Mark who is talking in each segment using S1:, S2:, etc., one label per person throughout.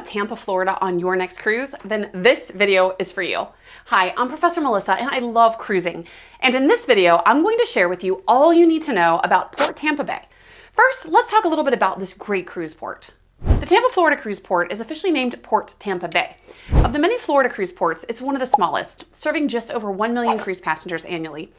S1: Tampa, Florida on your next cruise? Then this video is for you. Hi, I'm Professor Melissa and I love cruising. And in this video, I'm going to share with you all you need to know about Port Tampa Bay. First, let's talk a little bit about this great cruise port. The Tampa, Florida cruise port is officially named Port Tampa Bay. Of the many Florida cruise ports, it's one of the smallest, serving just over 1 million cruise passengers annually.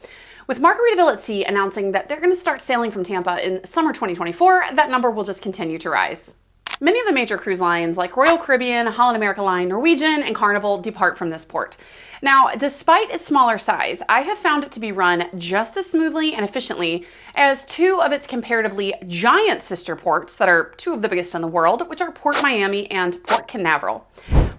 S1: With Margaritaville at Sea announcing that they're going to start sailing from Tampa in summer 2024, that number will just continue to rise. Many of the major cruise lines like Royal Caribbean, Holland America Line, Norwegian, and Carnival depart from this port. Now, despite its smaller size, I have found it to be run just as smoothly and efficiently as two of its comparatively giant sister ports that are two of the biggest in the world, which are Port Miami and Port Canaveral.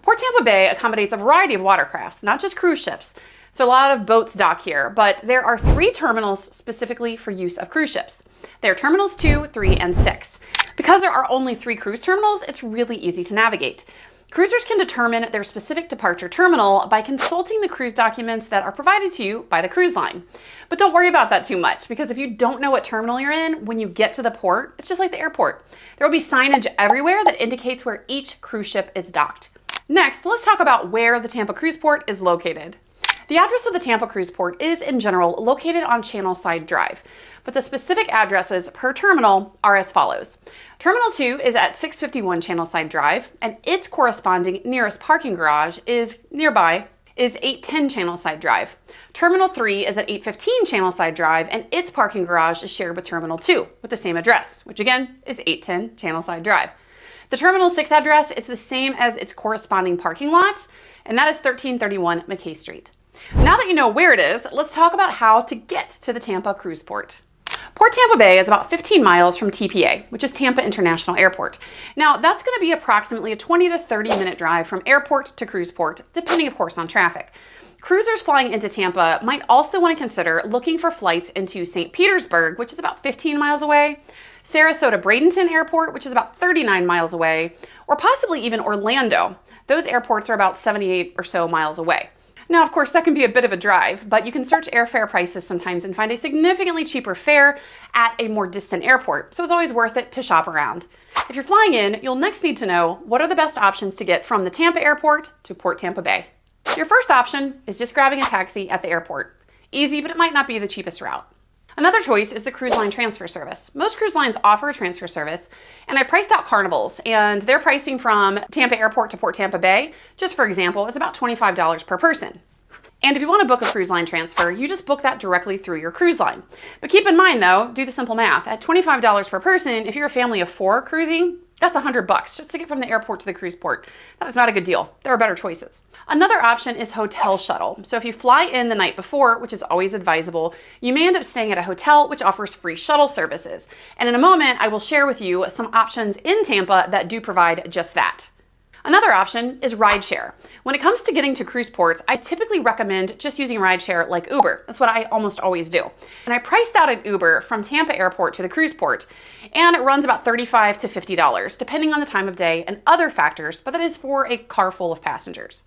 S1: Port Tampa Bay accommodates a variety of watercrafts, not just cruise ships. So a lot of boats dock here, but there are 3 terminals specifically for use of cruise ships. They're terminals 2, 3, and 6. Because there are only 3 cruise terminals, it's really easy to navigate. Cruisers can determine their specific departure terminal by consulting the cruise documents that are provided to you by the cruise line. But don't worry about that too much, because if you don't know what terminal you're in, when you get to the port, it's just like the airport. There will be signage everywhere that indicates where each cruise ship is docked. Next, let's talk about where the Tampa Cruise Port is located. The address of the Tampa Cruise Port is, in general, located on Channelside Drive, but the specific addresses per terminal are as follows. Terminal 2 is at 651 Channelside Drive, and its corresponding nearest parking garage is 810 Channelside Drive. Terminal 3 is at 815 Channelside Drive, and its parking garage is shared with Terminal 2 with the same address, which again is 810 Channelside Drive. The Terminal 6 address, it's the same as its corresponding parking lot, and that is 1331 McKay Street. Now that you know where it is, let's talk about how to get to the Tampa Cruise Port. Port Tampa Bay is about 15 miles from TPA, which is Tampa International Airport. Now, that's going to be approximately a 20 to 30 minute drive from airport to cruise port, depending, of course, on traffic. Cruisers flying into Tampa might also want to consider looking for flights into St. Petersburg, which is about 15 miles away, Sarasota Bradenton Airport, which is about 39 miles away, or possibly even Orlando. Those airports are about 78 or so miles away. Now, of course, that can be a bit of a drive, but you can search airfare prices sometimes and find a significantly cheaper fare at a more distant airport, so it's always worth it to shop around. If you're flying in, you'll next need to know what are the best options to get from the Tampa airport to Port Tampa Bay. Your first option is just grabbing a taxi at the airport. Easy, but it might not be the cheapest route. Another choice is the cruise line transfer service. Most cruise lines offer a transfer service, and I priced out Carnival's, and their pricing from Tampa Airport to Port Tampa Bay, just for example, is about $25 per person. And if you want to book a cruise line transfer, you just book that directly through your cruise line. But keep in mind though, do the simple math. At $25 per person, if you're a family of 4 cruising, that's $100 just to get from the airport to the cruise port. That is not a good deal. There are better choices. Another option is hotel shuttle. So if you fly in the night before, which is always advisable, you may end up staying at a hotel which offers free shuttle services. And in a moment, I will share with you some options in Tampa that do provide just that. Another option is rideshare. When it comes to getting to cruise ports, I typically recommend just using rideshare like Uber. That's what I almost always do. And I priced out an Uber from Tampa Airport to the cruise port, and it runs about $35 to $50, depending on the time of day and other factors, but that is for a car full of passengers.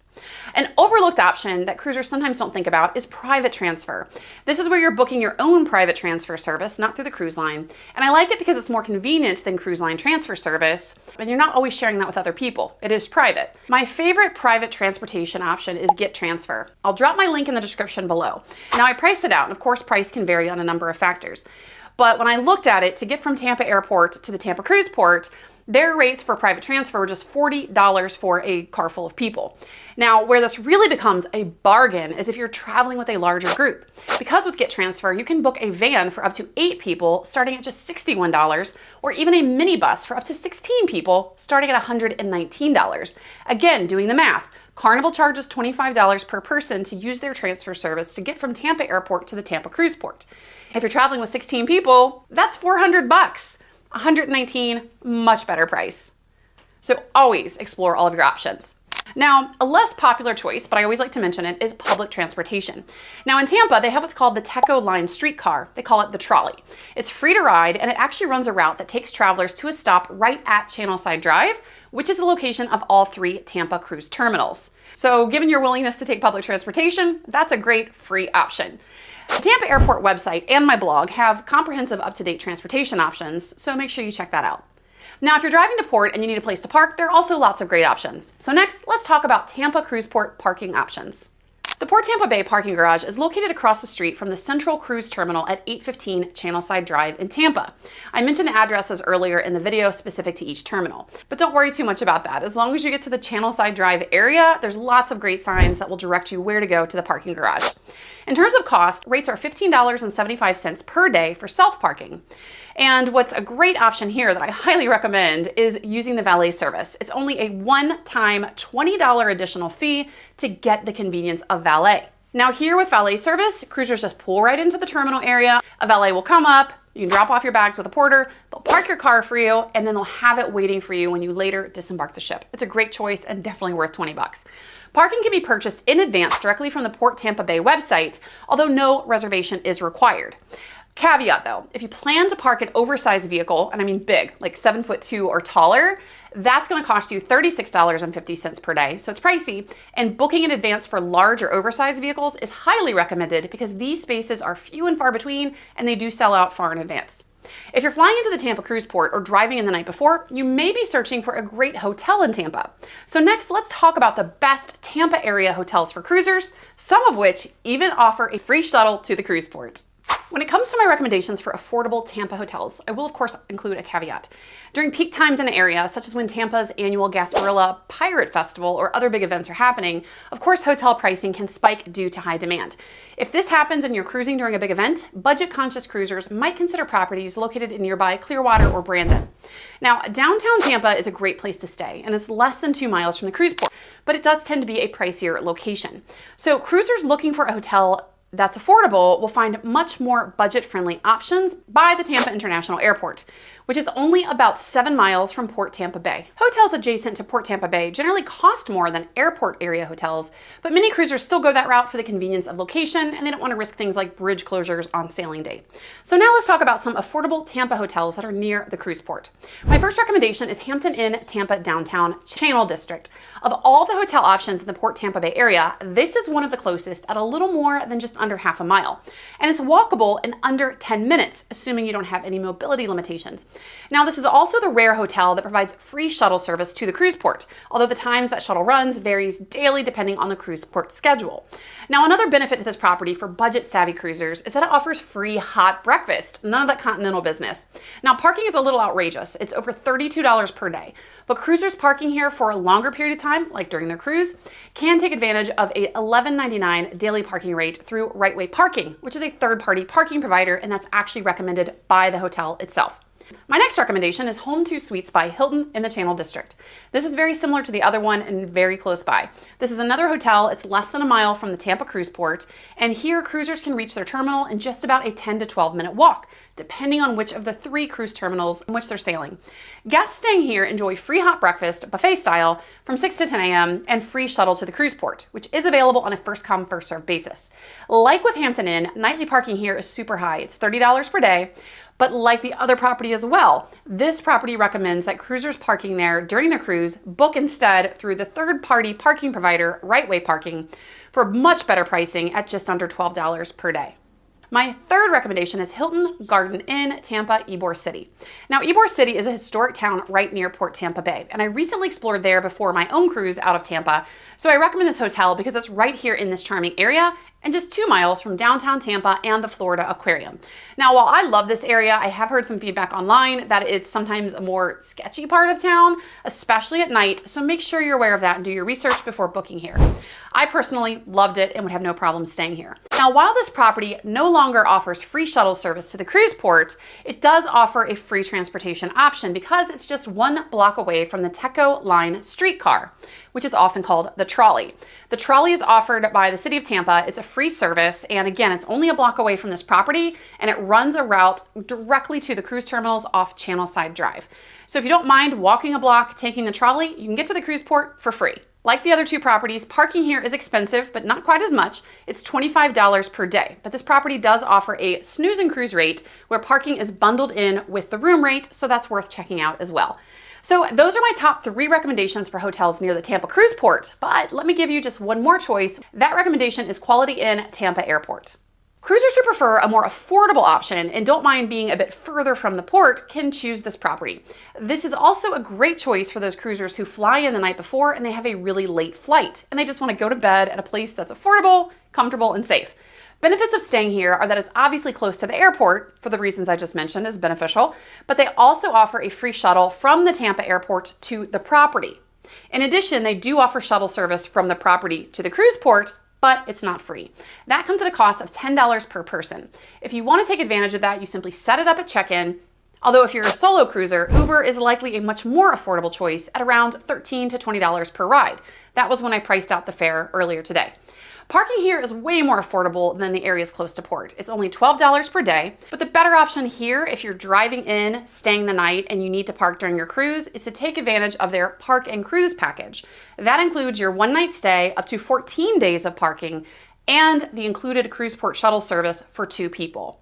S1: An overlooked option that cruisers sometimes don't think about is private transfer. This is where you're booking your own private transfer service, not through the cruise line. And I like it because it's more convenient than cruise line transfer service, and you're not always sharing that with other people. It is private. My favorite private transportation option is Get Transfer. I'll drop my link in the description below. Now I priced it out, and of course price can vary on a number of factors. But when I looked at it, to get from Tampa Airport to the Tampa Cruise Port, their rates for private transfer were just $40 for a car full of people. Now, where this really becomes a bargain is if you're traveling with a larger group. Because with Get Transfer, you can book a van for up to 8 people starting at just $61, or even a minibus for up to 16 people starting at $119. Again, doing the math, Carnival charges $25 per person to use their transfer service to get from Tampa Airport to the Tampa Cruise Port. If you're traveling with 16 people, that's $400. $119, much better price. So always explore all of your options. Now, a less popular choice, but I always like to mention it, is public transportation. Now in Tampa, they have what's called the Teco Line streetcar. They call it the trolley. It's free to ride, and it actually runs a route that takes travelers to a stop right at Channelside Drive, which is the location of all 3 Tampa cruise terminals. So given your willingness to take public transportation, that's a great free option. The Tampa Airport website and my blog have comprehensive up-to-date transportation options, so make sure you check that out. Now, if you're driving to port and you need a place to park, there are also lots of great options. So next, let's talk about Tampa Cruise Port parking options. The Port Tampa Bay parking garage is located across the street from the Central Cruise Terminal at 815 Channelside Drive in Tampa. I mentioned the addresses earlier in the video specific to each terminal, but don't worry too much about that. As long as you get to the Channelside Drive area, there's lots of great signs that will direct you where to go to the parking garage. In terms of cost, rates are $15.75 per day for self-parking. And what's a great option here that I highly recommend is using the valet service. It's only a one-time $20 additional fee to get the convenience of valet. Now here with valet service, cruisers just pull right into the terminal area. A valet will come up, you can drop off your bags with a porter, they'll park your car for you, and then they'll have it waiting for you when you later disembark the ship. It's a great choice and definitely worth 20 bucks. Parking can be purchased in advance directly from the Port Tampa Bay website, although no reservation is required. Caveat though, if you plan to park an oversized vehicle, and I mean big, like 7'2" or taller, that's going to cost you $36.50 per day, so it's pricey, and booking in advance for large or oversized vehicles is highly recommended because these spaces are few and far between and they do sell out far in advance. If you're flying into the Tampa Cruise Port or driving in the night before, you may be searching for a great hotel in Tampa. So next, let's talk about the best Tampa area hotels for cruisers, some of which even offer a free shuttle to the cruise port. When it comes to my recommendations for affordable Tampa hotels, I will of course include a caveat. During peak times in the area, such as when Tampa's annual Gasparilla Pirate Festival or other big events are happening, of course hotel pricing can spike due to high demand. If this happens and you're cruising during a big event, budget-conscious cruisers might consider properties located in nearby Clearwater or Brandon. Now, downtown Tampa is a great place to stay, and it's less than 2 miles from the cruise port, but it does tend to be a pricier location. So cruisers looking for a hotel that's affordable will find much more budget-friendly options by the Tampa International Airport, which is only about 7 miles from Port Tampa Bay. Hotels adjacent to Port Tampa Bay generally cost more than airport area hotels, but many cruisers still go that route for the convenience of location, and they don't want to risk things like bridge closures on sailing day. So now let's talk about some affordable Tampa hotels that are near the cruise port. My first recommendation is Hampton Inn Tampa Downtown Channel District. Of all the hotel options in the Port Tampa Bay area, this is one of the closest at a little more than just under half a mile. And it's walkable in under 10 minutes, assuming you don't have any mobility limitations. Now, this is also the rare hotel that provides free shuttle service to the cruise port, although the times that shuttle runs varies daily depending on the cruise port schedule. Now, another benefit to this property for budget-savvy cruisers is that it offers free hot breakfast, none of that continental business. Now, parking is a little outrageous. It's over $32 per day, but cruisers parking here for a longer period of time, like during their cruise, can take advantage of a $11.99 daily parking rate through Right Way Parking, which is a third-party parking provider, and that's actually recommended by the hotel itself. My next recommendation is Home 2 Suites by Hilton in the Channel District. This is very similar to the other one and very close by. This is another hotel. It's less than a mile from the Tampa Cruise Port, and here cruisers can reach their terminal in just about a 10 to 12 minute walk, depending on which of the 3 cruise terminals in which they're sailing. Guests staying here enjoy free hot breakfast, buffet style, from 6 to 10 a.m. and free shuttle to the cruise port, which is available on a first-come, first-served basis. Like with Hampton Inn, nightly parking here is super high. It's $30 per day. But like the other property as well, this property recommends that cruisers parking there during their cruise book instead through the third-party parking provider, Right Way Parking, for much better pricing at just under $12 per day. My third recommendation is Hilton Garden Inn, Tampa, Ybor City. Now, Ybor City is a historic town right near Port Tampa Bay, and I recently explored there before my own cruise out of Tampa, so I recommend this hotel because it's right here in this charming area and just 2 miles from downtown Tampa and the Florida Aquarium. Now, while I love this area, I have heard some feedback online that it's sometimes a more sketchy part of town, especially at night, so make sure you're aware of that and do your research before booking here. I personally loved it and would have no problem staying here. Now, while this property no longer offers free shuttle service to the cruise port, it does offer a free transportation option because it's just 1 block away from the Teco Line streetcar, which is often called the trolley. The trolley is offered by the city of Tampa. It's a free service, and again, it's only a block away from this property, and it runs a route directly to the cruise terminals off Channelside Drive. So if you don't mind walking a block, taking the trolley, you can get to the cruise port for free. Like the other 2 properties, parking here is expensive, but not quite as much. It's $25 per day, but this property does offer a snooze and cruise rate where parking is bundled in with the room rate, so that's worth checking out as well. So those are my top 3 recommendations for hotels near the Tampa Cruise Port, but let me give you just one more choice. That recommendation is Quality Inn Tampa Airport. Cruisers who prefer a more affordable option and don't mind being a bit further from the port can choose this property. This is also a great choice for those cruisers who fly in the night before and they have a really late flight and they just want to go to bed at a place that's affordable, comfortable, and safe. Benefits of staying here are that it's obviously close to the airport, for the reasons I just mentioned is beneficial, but they also offer a free shuttle from the Tampa airport to the property. In addition, they do offer shuttle service from the property to the cruise port, but it's not free. That comes at a cost of $10 per person. If you want to take advantage of that, you simply set it up at check-in. Although if you're a solo cruiser, Uber is likely a much more affordable choice at around $13 to $20 per ride. That was when I priced out the fare earlier today. Parking here is way more affordable than the areas close to port. It's only $12 per day, but the better option here if you're driving in, staying the night, and you need to park during your cruise is to take advantage of their Park and Cruise package. That includes your one-night stay, up to 14 days of parking, and the included cruise port shuttle service for 2 people.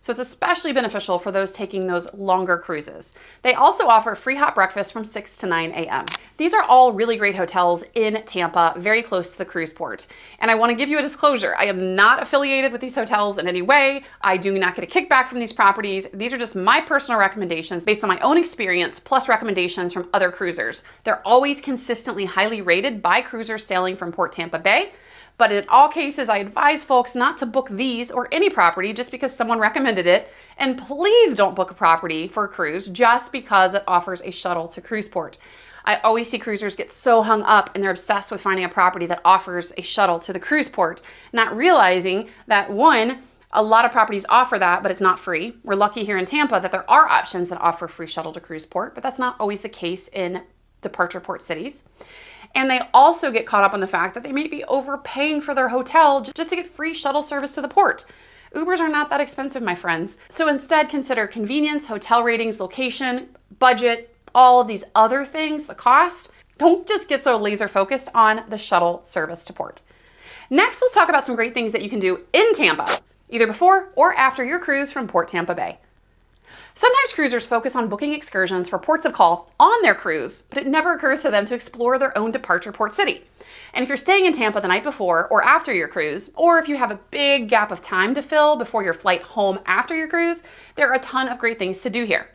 S1: So it's especially beneficial for those taking those longer cruises. They also offer free hot breakfast from 6 to 9 a.m. These are all really great hotels in Tampa, very close to the cruise port. And I want to give you a disclosure. I am not affiliated with these hotels in any way. I do not get a kickback from these properties. These are just my personal recommendations based on my own experience, plus recommendations from other cruisers. They're always consistently highly rated by cruisers sailing from Port Tampa Bay. But in all cases, I advise folks not to book these or any property just because someone recommended it. And please don't book a property for a cruise just because it offers a shuttle to cruise port. I always see cruisers get so hung up and they're obsessed with finding a property that offers a shuttle to the cruise port, not realizing that one, a lot of properties offer that, but it's not free. We're lucky here in Tampa that there are options that offer free shuttle to cruise port, but that's not always the case in departure port cities. And they also get caught up on the fact that they may be overpaying for their hotel just to get free shuttle service to the port. Ubers are not that expensive, my friends. So instead, consider convenience, hotel ratings, location, budget, all of these other things, the cost. Don't just get so laser focused on the shuttle service to port. Next, let's talk about some great things that you can do in Tampa, either before or after your cruise from Port Tampa Bay. Sometimes cruisers focus on booking excursions for ports of call on their cruise, but it never occurs to them to explore their own departure port city. And if you're staying in Tampa the night before or after your cruise, or if you have a big gap of time to fill before your flight home after your cruise, there are a ton of great things to do here.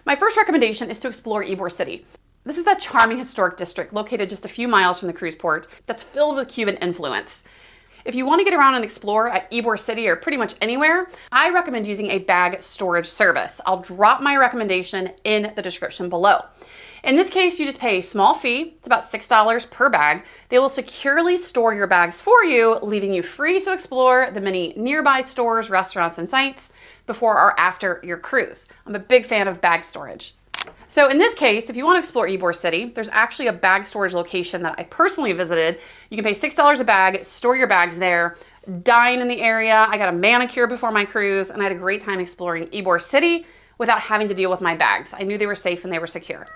S1: My first recommendation is to explore Ybor City. This is that charming historic district located just a few miles from the cruise port that's filled with Cuban influence. If you want to get around and explore at Ybor City or pretty much anywhere, I recommend using a bag storage service. I'll drop my recommendation in the description below. In this case, you just pay a small fee. It's about $6 per bag. They will securely store your bags for you, leaving you free to explore the many nearby stores, restaurants, and sites before or after your cruise. I'm a big fan of bag storage. So in this case, if you want to explore Ybor City, there's actually a bag storage location that I personally visited. You can pay $6 a bag, store your bags there, dine in the area. I got a manicure before my cruise, and I had a great time exploring Ybor City without having to deal with my bags. I knew they were safe and they were secure.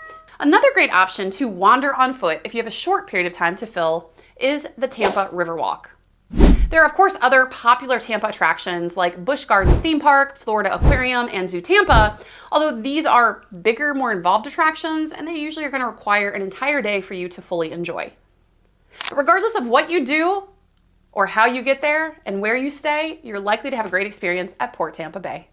S1: Another great option to wander on foot if you have a short period of time to fill is the Tampa Riverwalk. There are, of course, other popular Tampa attractions like Busch Gardens Theme Park, Florida Aquarium, and Zoo Tampa, although these are bigger, more involved attractions, and they usually are going to require an entire day for you to fully enjoy. But regardless of what you do, or how you get there, and where you stay, you're likely to have a great experience at Port Tampa Bay.